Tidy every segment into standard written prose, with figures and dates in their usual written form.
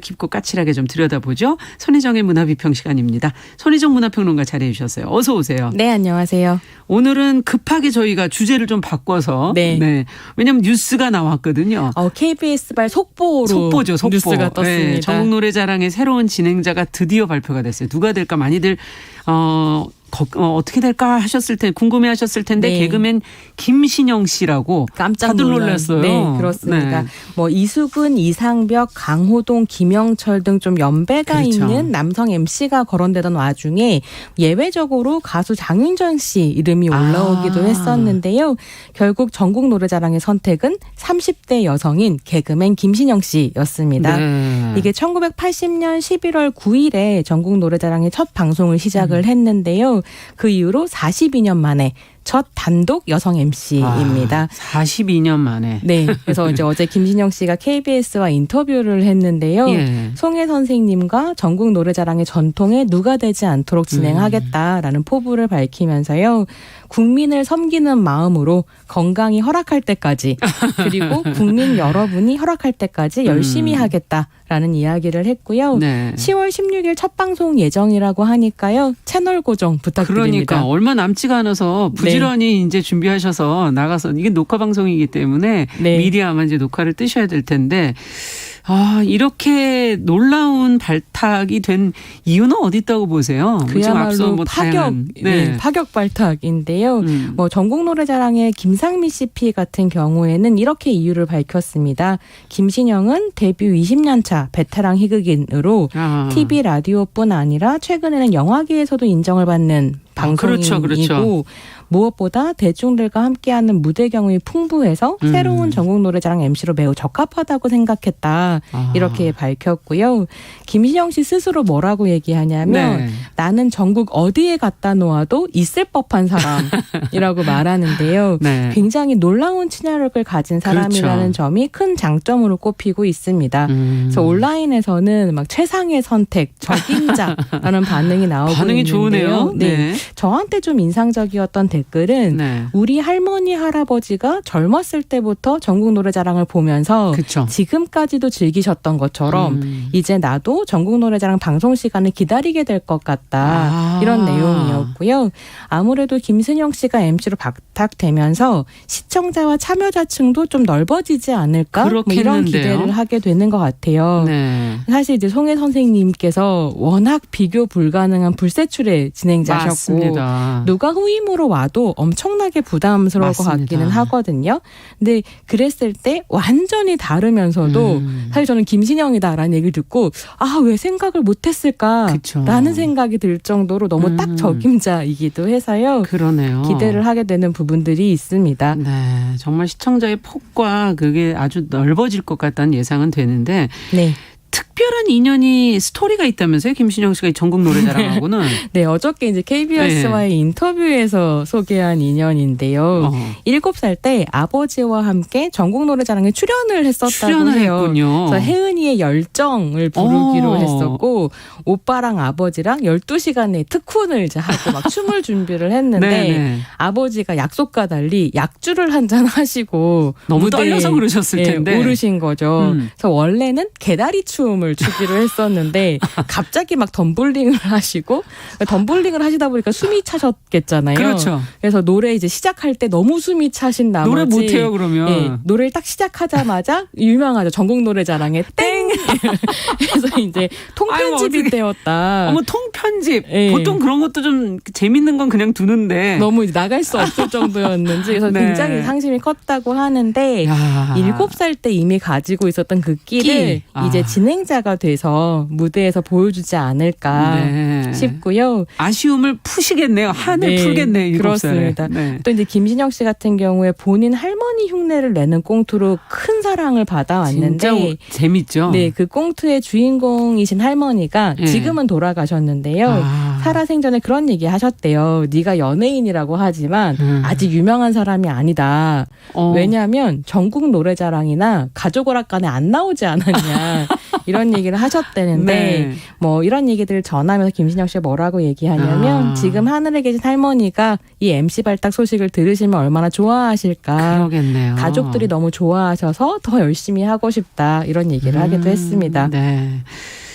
깊고 까칠하게 좀 들여다보죠. 손희정의 문화비평 시간입니다. 손희정 문화평론가 자리해 주셨어요. 어서 오세요. 네, 안녕하세요. 오늘은 급하게 저희가 주제를 좀 바꿔서 왜냐하면 뉴스가 나왔거든요. KBS발 속보죠. 속보. 뉴스가 떴습니다. 네, 전국노래자랑의 새로운 진행자가 드디어 발표가 됐어요. 누가 될까 많이들 어떻게 될까 하셨을 텐데 궁금해하셨을 텐데 개그맨 김신영 씨라고 깜짝 다들 놀랐어요. 네, 그렇습니다. 네. 이수근, 이상벽, 강호동, 김영철 등 좀 연배가 있는 남성 MC가 거론되던 와중에 예외적으로 가수 장윤정 씨 이름이 올라오기도 했었는데요. 결국 전국 노래자랑의 선택은 30대 여성인 개그맨 김신영 씨였습니다. 네. 이게 1980년 11월 9일에 전국 노래자랑의 첫 방송을 시작을 했는데요. 그 이후로 42년 만에 첫 단독 여성 MC입니다. 42년 만에. 네. 그래서 이제 어제 김신영 씨가 KBS와 인터뷰를 했는데요. 송혜 선생님과 전국 노래자랑의 전통에 누가 되지 않도록 진행하겠다라는 포부를 밝히면서요. 국민을 섬기는 마음으로 건강이 허락할 때까지 그리고 국민 여러분이 허락할 때까지 열심히 하겠다라는 이야기를 했고요. 네. 10월 16일 첫 방송 예정이라고 하니까요. 채널 고정 부탁드립니다. 그러니까 얼마 남지가 않아서 부지런히 이제 준비하셔서 나가서 이게 녹화 방송이기 때문에 미리 아마 이제 녹화를 뜨셔야 될 텐데 이렇게 놀라운 발탁이 된 이유는 어디 있다고 보세요? 그야말로 파격 발탁인데요. 전국 노래자랑의 김상미 CP 같은 경우에는 이렇게 이유를 밝혔습니다. 김신영은 데뷔 20년 차 베테랑 희극인으로 TV 라디오뿐 아니라 최근에는 영화계에서도 인정을 받는 방송인이고 그렇죠. 무엇보다 대중들과 함께하는 무대 경험이 풍부해서 새로운 전국 노래자랑 MC로 매우 적합하다고 생각했다. 이렇게 밝혔고요. 김신영 씨 스스로 뭐라고 얘기하냐면 나는 전국 어디에 갖다 놓아도 있을 법한 사람이라고 말하는데요. 굉장히 놀라운 친화력을 가진 사람이라는 점이 큰 장점으로 꼽히고 있습니다. 그래서 온라인에서는 막 최상의 선택, 적임자라는 반응이 나오고 반응이 있는데요. 좋으네요. 네. 저한테 좀 인상적이었던 댓글은 우리 할머니 할아버지가 젊었을 때부터 전국 노래자랑을 보면서 지금까지도 즐기셨던 것처럼 이제 나도 전국 노래자랑 방송 시간을 기다리게 될 것 같다. 이런 내용이었고요. 아무래도 김신영 씨가 MC로 발탁되면서 시청자와 참여자층도 좀 넓어지지 않을까? 이런 기대를 하게 되는 것 같아요. 사실 이제 송혜 선생님께서 워낙 비교 불가능한 불세출의 진행자셨고 누가 후임으로 와도 엄청나게 부담스러울 것 같기는 하거든요. 근데 그랬을 때 완전히 다르면서도 사실 저는 김신영이다라는 얘기를 듣고 왜 생각을 못했을까라는 생각이 들 정도로 너무 딱 적임자이기도 해서요. 그러네요. 기대를 하게 되는 부분들이 있습니다. 네, 정말 시청자의 폭과 그게 아주 넓어질 것 같다는 예상은 되는데 특별한 인연이 스토리가 있다면서요? 김신영 씨가 전국 노래자랑하고는. 어저께 이제 KBS와의 인터뷰에서 소개한 인연인데요. 7살 때 아버지와 함께 전국 노래자랑에 출연을 했었다고 해요. 그래서 혜은이의 열정을 부르기로 했었고 오빠랑 아버지랑 12시간의 특훈을 이제 하고 막 춤을 준비를 했는데 아버지가 약속과 달리 약주를 한잔 하시고 너무 떨려서 그러셨을 텐데 오르신 거죠. 그래서 원래는 개다리 춤을 추기로 했었는데 갑자기 막 덤블링을 하시고 덤블링을 하시다 보니까 숨이 차셨겠잖아요. 그렇죠. 그래서 노래 이제 시작할 때 너무 숨이 차신 나머지 노래 못해요 그러면. 노래를 딱 시작하자마자 유명하죠. 전국 노래자랑에 땡. 그래서 이제 통편집이 되었다. 통편집. 보통 그런 것도 좀 재밌는 건 그냥 두는데 너무 나갈 수 없을 정도였는지 그래서 굉장히 상심이 컸다고 하는데 7살 때 이미 가지고 있었던 그 끼를 이제 진행자가 돼서 무대에서 보여주지 않을까 싶고요. 아쉬움을 푸시겠네요. 한을 풀겠네요. 7살에. 그렇습니다. 또 이제 김신영 씨 같은 경우에 본인 할머니 흉내를 내는 꽁트로 큰 사랑을 받아왔는데 진짜 재밌죠. 그 꽁트의 주인공이신 할머니가 지금은 돌아가셨는데요. 살아생전에 그런 얘기 하셨대요. 네가 연예인이라고 하지만 아직 유명한 사람이 아니다. 왜냐하면 전국 노래자랑이나 가족 오락관에 안 나오지 않았냐. 이런 얘기를 하셨다는데 네. 뭐 이런 얘기들을 전하면서 김신영 씨가 뭐라고 얘기하냐면 지금 하늘에 계신 할머니가 이 MC 발탁 소식을 들으시면 얼마나 좋아하실까. 그러겠네요. 가족들이 너무 좋아하셔서 더 열심히 하고 싶다. 이런 얘기를 하기도 했습니다. 네.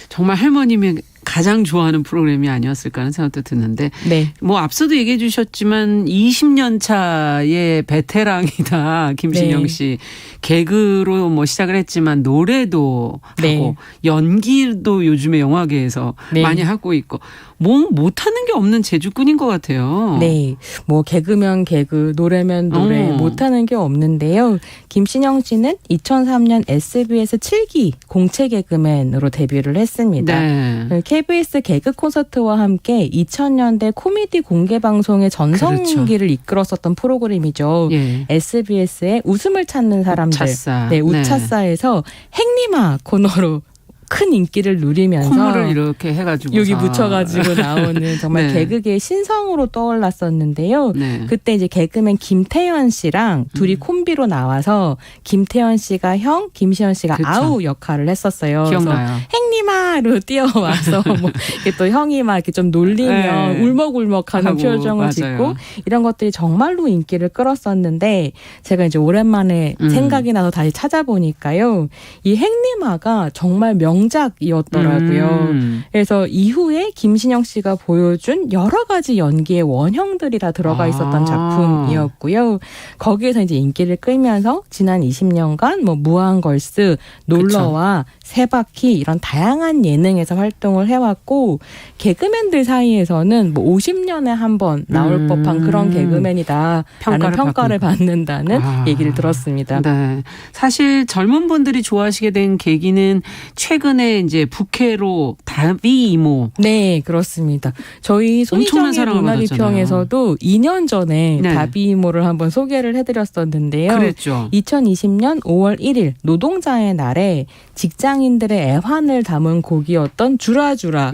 정말 할머님이 가장 좋아하는 프로그램이 아니었을까 하는 생각도 드는데 네. 뭐 앞서도 얘기해 주셨지만 20년 차의 베테랑이다. 김신영 씨. 개그로 뭐 시작을 했지만 노래도 네. 하고 연기도 요즘에 영화계에서 네. 많이 하고 있고 뭐 못하는 게 없는 재주꾼인 것 같아요. 네. 뭐 개그면 개그, 노래면 노래 못하는 게 없는데요. 김신영 씨는 2003년 SBS 7기 공채 개그맨으로 데뷔를 했습니다. 네. KBS 개그 콘서트와 함께 2000년대 코미디 공개 방송의 전성기를 그렇죠. 이끌었었던 프로그램이죠. 예. SBS의 웃음을 찾는 사람들. 우차싸. 네, 우차싸에서 행리마 코너로 큰 인기를 누리면서 콧물을 이렇게 해가지고 여기 묻혀가지고 나오는 정말 네. 개그계의 신성으로 떠올랐었는데요. 네. 그때 이제 개그맨 김태현 씨랑 둘이 콤비로 나와서 김태현 씨가 형, 김시현 씨가 그쵸. 아우 역할을 했었어요. 기억나요. 그래서 행리마로 뛰어와서 뭐 이렇게 또 형이 막 이렇게 좀 놀리면 네. 울먹울먹하는 하고, 표정을 짓고 이런 것들이 정말로 인기를 끌었었는데 제가 이제 오랜만에 생각이 나서 다시 찾아보니까요. 이 행리마가 정말 명작이었더라고요. 그래서 이후에 김신영 씨가 보여준 여러 가지 연기의 원형들이 다 들어가 있었던 작품이었고요. 거기에서 이제 인기를 끌면서 지난 20년간 뭐 무한걸스, 놀러와 세바퀴 이런 다양한 예능에서 활동을 해왔고 개그맨들 사이에서는 뭐 50년에 한 번 나올 법한 그런 개그맨이다 라는 평가를 받는다는 얘기를 들었습니다. 네. 사실 젊은 분들이 좋아하시게 된 계기는 최근에 이제 부캐로 다비 이모. 네, 그렇습니다. 저희 손희정의 문화비평에서도 2년 전에 네. 다비 이모를 한번 소개를 해드렸었는데요. 그랬죠. 2020년 5월 1일 노동자의 날에 직장인들의 애환을 담은 곡이었던 주라주라.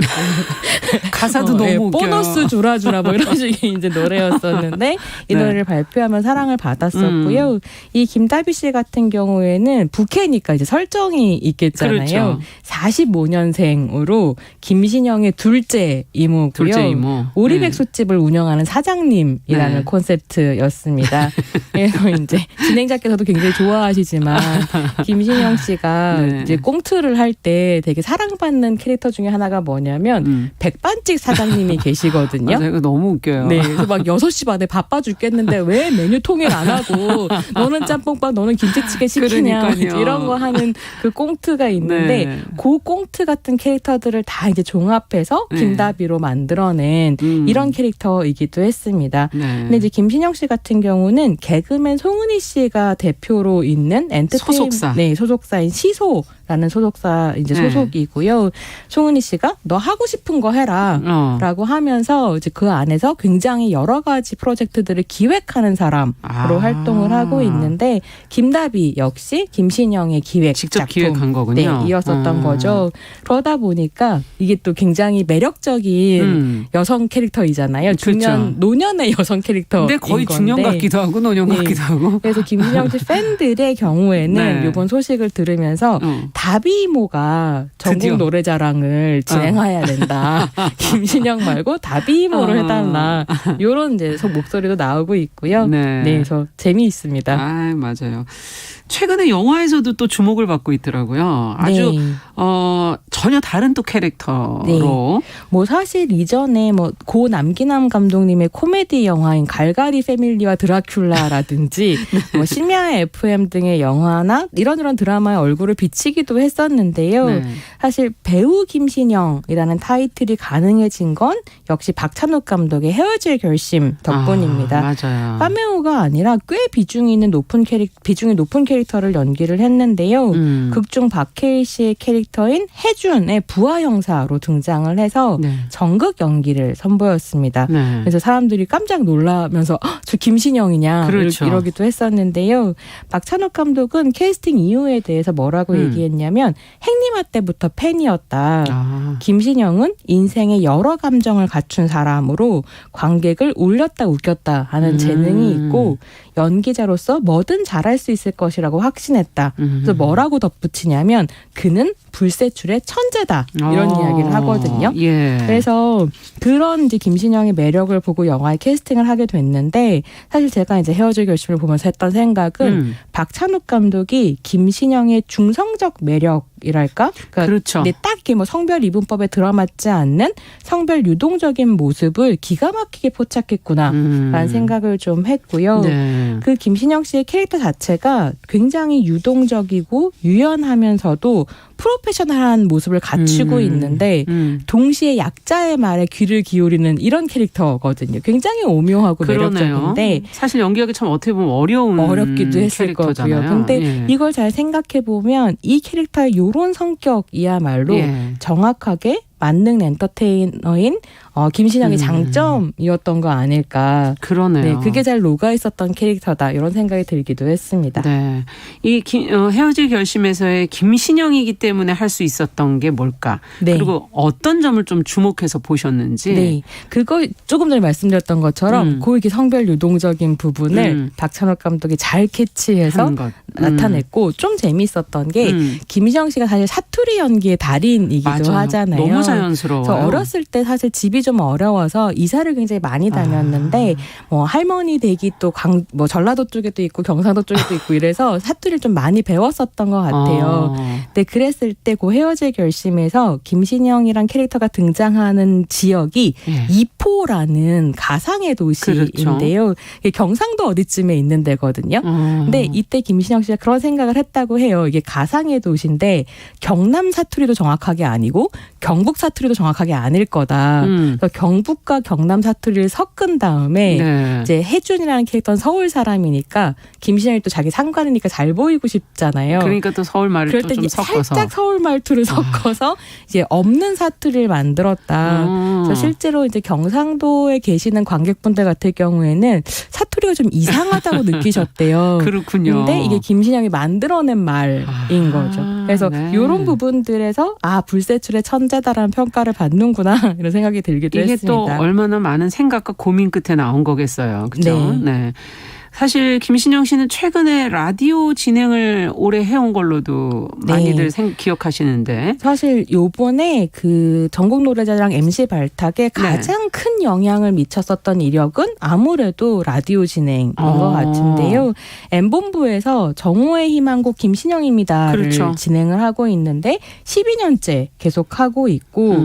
가사도 너무 웃겨요. 보너스 주라주라 뭐 이런 식의 이제 노래였었는데 이 네. 노래를 발표하면 사랑을 받았었고요. 이 김다비 씨 같은 경우에는 부캐니까 이제 설정이 있겠잖아요. 그렇죠. 45년생으로 김신영의 둘째 이모고요. 둘째 이모. 오리백숙집을 운영하는 사장님이라는 네. 콘셉트였습니다. 그래서 이제 진행자께서도 굉장히 좋아하시지만 김신영 씨가 네. 이제 꽁트를 할 때 되게 사랑받는 캐릭터 중에 하나가 뭐냐면 백반집 사장님이 계시거든요. 맞아요. 이거 너무 웃겨요. 네. 그래서 막 6시 반에 바빠 죽겠는데 왜 메뉴 통일 안 하고 너는 짬뽕밥 너는 김치찌개 시키냐 이런 거 하는 그 꽁트가 있는데 네. 그 꽁트 같은 캐릭터들을 다 이제 종합해서 네. 김다비로 만들어낸 이런 캐릭터이기도 했습니다. 네. 근데 이제 김신영 씨 같은 경우는 개그맨 송은희 씨가 대표로 있는 소속사. 네, 소속사인 시소라는 소속사 이제 소속이고요. 송은희 씨가 너 하고 싶은 거 해라라고 하면서 이제 그 안에서 굉장히 여러 가지 프로젝트들을 기획하는 사람으로 활동을 하고 있는데 김다비 역시 김신영의 기획 직접 작품. 기획한 거군요. 네, 이었었던 거죠. 그러다 보니까 이게 또 굉장히 매력적인 여성 캐릭터이잖아요. 중년, 그렇죠. 노년의 여성 캐릭터. 근데 거의 중년 같기도 하고 노년 같기도 하고. 그래서 김신영 씨 팬들의 경우에는 이번 소식을 들으면서 다비 이모가 전국 노래자랑을 진행해야 된다. 김신영 말고 다비 이모를 해달라. 이런 이제 목소리도 나오고 있고요. 네, 그래서 재미있습니다. 아, 맞아요. 최근에 영화에서도 또 주목을 받고 있더라고요. 아주 네. 전혀 다른 또 캐릭터로. 네. 뭐 사실 이전에 뭐 고 남기남 감독님의 코미디 영화인 갈갈이 패밀리와 드라큘라라든지 뭐 심야의 FM 등의 영화나 이런 드라마의 얼굴을 비치기도 했었는데요. 네. 사실 배우 김신영이라는 타이틀이 가능해진 건 역시 박찬욱 감독의 헤어질 결심 덕분입니다. 맞아요. 파메오가 아니라 꽤 비중이 높은 캐릭터 캐릭터를 연기를 했는데요. 극중 박해일 씨의 캐릭터인 혜준의 부하 형사로 등장을 해서 네. 전극 연기를 선보였습니다. 네. 그래서 사람들이 깜짝 놀라면서 저 김신영이냐 그렇죠. 이러기도 했었는데요. 박찬욱 감독은 캐스팅 이유에 대해서 뭐라고 얘기했냐면 행님아 때부터 팬이었다. 김신영은 인생의 여러 감정을 갖춘 사람으로 관객을 울렸다 웃겼다 하는 재능이 있고 연기자로서 뭐든 잘할 수 있을 것이라고 확신했다. 그래서 뭐라고 덧붙이냐면 그는 불세출의 천재다. 이런 이야기를 하거든요. 예. 그래서 그런 이제 김신영의 매력을 보고 영화에 캐스팅을 하게 됐는데 사실 제가 이제 헤어질 결심을 보면서 했던 생각은 박찬욱 감독이 김신영의 중성적 매력이랄까? 그러니까 그렇죠. 딱 이렇게 뭐 성별 이분법에 들어맞지 않는 성별 유동적인 모습을 기가 막히게 포착했구나라는 생각을 좀 했고요. 네. 그 김신영 씨의 캐릭터 자체가 굉장히 유동적이고 유연하면서도 프로페셔널한 모습을 갖추고 있는데 동시에 약자의 말에 귀를 기울이는 이런 캐릭터거든요. 굉장히 오묘하고 그러네요. 매력적인데 사실 연기하기 참 어떻게 보면 어렵기도 했을 캐릭터잖아요. 거고요. 근데 예. 이걸 잘 생각해 보면 이 캐릭터의 이런 성격이야말로 예. 정확하게 만능 엔터테이너인 김신영의 장점이었던 거 아닐까. 그러네요. 네, 그게 잘 녹아 있었던 캐릭터다. 이런 생각이 들기도 했습니다. 네, 이 헤어질 결심에서의 김신영이기 때문에 할 수 있었던 게 뭘까? 네. 그리고 어떤 점을 좀 주목해서 보셨는지. 네, 그거 조금 전에 말씀드렸던 것처럼 그 이렇게 성별 유동적인 부분을 박찬욱 감독이 잘 캐치해서 나타냈고 좀 재미있었던 게 김신영 씨가 사실 사투리 연기의 달인이기도 맞아요. 하잖아요. 너무 자연스러워요. 그래서 어렸을 때 사실 집이 좀 어려워서 이사를 굉장히 많이 다녔는데 뭐 할머니 댁이 또 뭐 전라도 쪽에도 있고 경상도 쪽에도 있고 이래서 사투리를 좀 많이 배웠었던 것 같아요. 근데 그랬을 때 그 헤어질 결심에서 김신영이란 캐릭터가 등장하는 지역이 이포라는 가상의 도시인데요. 그렇죠. 경상도 어디쯤에 있는 데거든요. 근데 이때 김신영 씨가 그런 생각을 했다고 해요. 이게 가상의 도시인데 경남 사투리도 정확하게 아니고 경북 사투리도 정확하게 아닐 거다. 그래서 경북과 경남 사투리를 섞은 다음에 네. 이제 혜준이라는 캐릭터는 서울 사람이니까 김신영이 또 자기 상관이니까 잘 보이고 싶잖아요. 그러니까 또 서울 말을 또 좀 섞어서 살짝 서울 말투를 섞어서 이제 없는 사투리를 만들었다. 그래서 실제로 이제 경상도에 계시는 관객분들 같은 경우에는 사투리가 좀 이상하다고 느끼셨대요. 그렇군요. 근데 이게 김신영이 만들어낸 말인 거죠. 그래서 네. 이런 부분들에서 불세출의 천재다라는 평가를 받는구나 이런 생각이 들기도 이게 했습니다. 또 얼마나 많은 생각과 고민 끝에 나온 거겠어요. 그렇죠? 네. 네. 사실 김신영 씨는 최근에 라디오 진행을 오래 해온 걸로도 많이들 기억하시는데 사실 요번에 그 전국 노래자랑 MC 발탁에 가장 큰 영향을 미쳤었던 이력은 아무래도 라디오 진행인 것 같은데요. M본부에서 정오의 희망곡 김신영입니다를 그렇죠. 진행을 하고 있는데 12년째 계속 하고 있고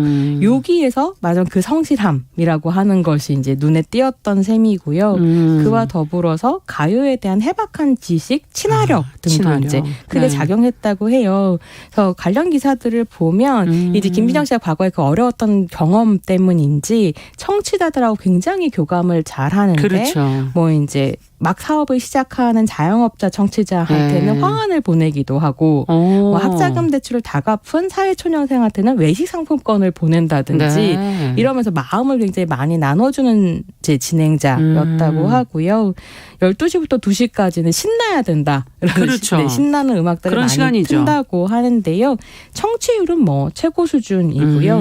여기에서 맞아 그 성실함이라고 하는 것이 이제 눈에 띄었던 셈이고요. 그와 더불어서 가요에 대한 해박한 지식, 친화력 등도 이제 크게 작용했다고 해요. 그래서 관련 기사들을 보면 이제 김신영 씨가 과거에 그 어려웠던 경험 때문인지 청취자들하고 굉장히 교감을 잘하는데 그렇죠. 뭐 이제 막 사업을 시작하는 자영업자 청취자한테는 화환을 보내기도 하고 뭐 학자금 대출을 다 갚은 사회초년생한테는 외식 상품권을 보낸다든지 이러면서 마음을 굉장히 많이 나눠주는 이제 진행자였다고 하고요. 12시부터 2시까지는 신나야 된다. 그렇죠. 네, 신나는 음악들을 많이 시간이죠. 튼다고 하는데요. 청취율은 뭐 최고 수준이고요.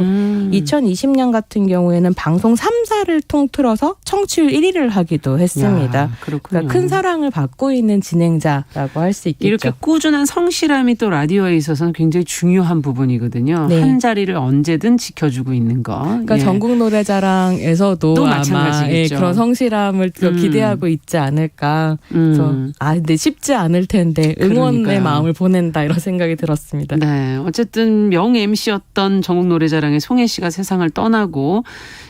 2020년 같은 경우에는 방송 3사를 통틀어서 청취율 1위를 하기도 했습니다. 그러니까 큰 사랑을 받고 있는 진행자라고 할 수 있겠죠. 이렇게 꾸준한 성실함이 또 라디오에 있어서는 굉장히 중요한 부분이거든요. 네. 한 자리를 언제든 지켜주고 있는 거. 그러니까 전국 노래자랑에서도 또 아마 마찬가지겠죠. 그런 성실함을 기대하고 있지 않을까. 그래서 근데 쉽지 않을 텐데 응원의 그러니까요. 마음을 보낸다 이런 생각이 들었습니다. 네, 어쨌든 명 MC였던 전국 노래자랑의 송혜 씨가 세상을 떠나고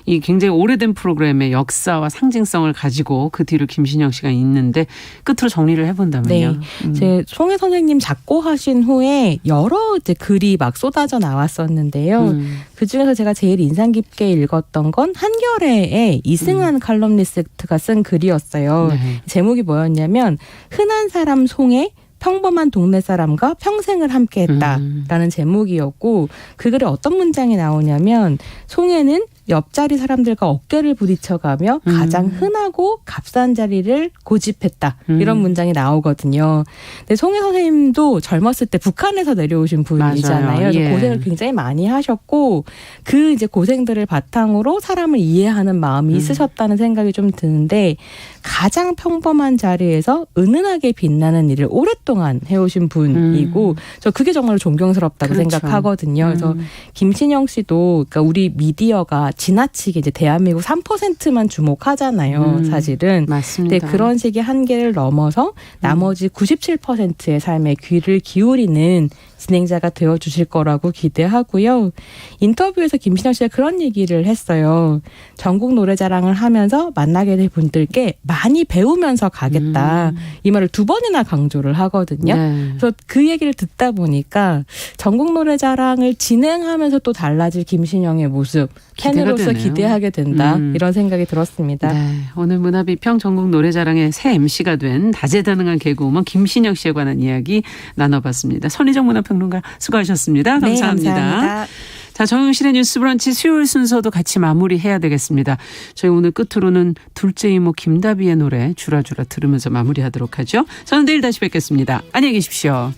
이 굉장히 오래된 프로그램의 역사와 상징성을 가지고 그 뒤로 김신영 씨가 있는데 끝으로 정리를 해본다면요. 네, 제 송혜 선생님 작고하신 후에 여러 이제 글이 막 쏟아져 나왔었는데요. 그 중에서 제가 제일 인상 깊게 읽었던 건 한겨레의 이승환 칼럼니스트가 쓴 글이었어요. 네. 제목이 뭐였냐면 흔한 사람 송혜 평범한 동네 사람과 평생을 함께했다라는 제목이었고 그 글에 어떤 문장이 나오냐면 송해는 옆자리 사람들과 어깨를 부딪혀가며 가장 흔하고 값싼 자리를 고집했다. 이런 문장이 나오거든요. 근데 송해 선생님도 젊었을 때 북한에서 내려오신 분이잖아요. 그래서 예. 고생을 굉장히 많이 하셨고 그 이제 고생들을 바탕으로 사람을 이해하는 마음이 있으셨다는 생각이 좀 드는데 가장 평범한 자리에서 은은하게 빛나는 일을 오랫동안 해오신 분이고 저 그게 정말 존경스럽다고 그렇죠. 생각하거든요. 그래서 김신영 씨도 그러니까 우리 미디어가 지나치게 이제 대한민국 3%만 주목하잖아요. 사실은. 맞습니다. 근데 그런 식의 한계를 넘어서 나머지 97%의 삶에 귀를 기울이는 진행자가 되어주실 거라고 기대하고요. 인터뷰에서 김신영 씨가 그런 얘기를 했어요. 전국 노래자랑을 하면서 만나게 될 분들께 많이 배우면서 가겠다. 이 말을 2번이나 강조를 하거든요. 네. 그래서 그 얘기를 듣다 보니까 전국 노래자랑을 진행하면서 또 달라질 김신영의 모습 팬으로서 기대하게 된다. 이런 생각이 들었습니다. 네. 오늘 문화비평 전국 노래자랑의 새 MC가 된 다재다능한 개그우먼 김신영 씨에 관한 이야기 나눠봤습니다. 선희정 문화평론가 수고하셨습니다. 감사합니다. 네, 감사합니다. 자, 정용실의 뉴스 브런치 수요일 순서도 같이 마무리해야 되겠습니다. 저희 오늘 끝으로는 둘째 이모 김다비의 노래 주라주라 들으면서 마무리하도록 하죠. 저는 내일 다시 뵙겠습니다. 안녕히 계십시오.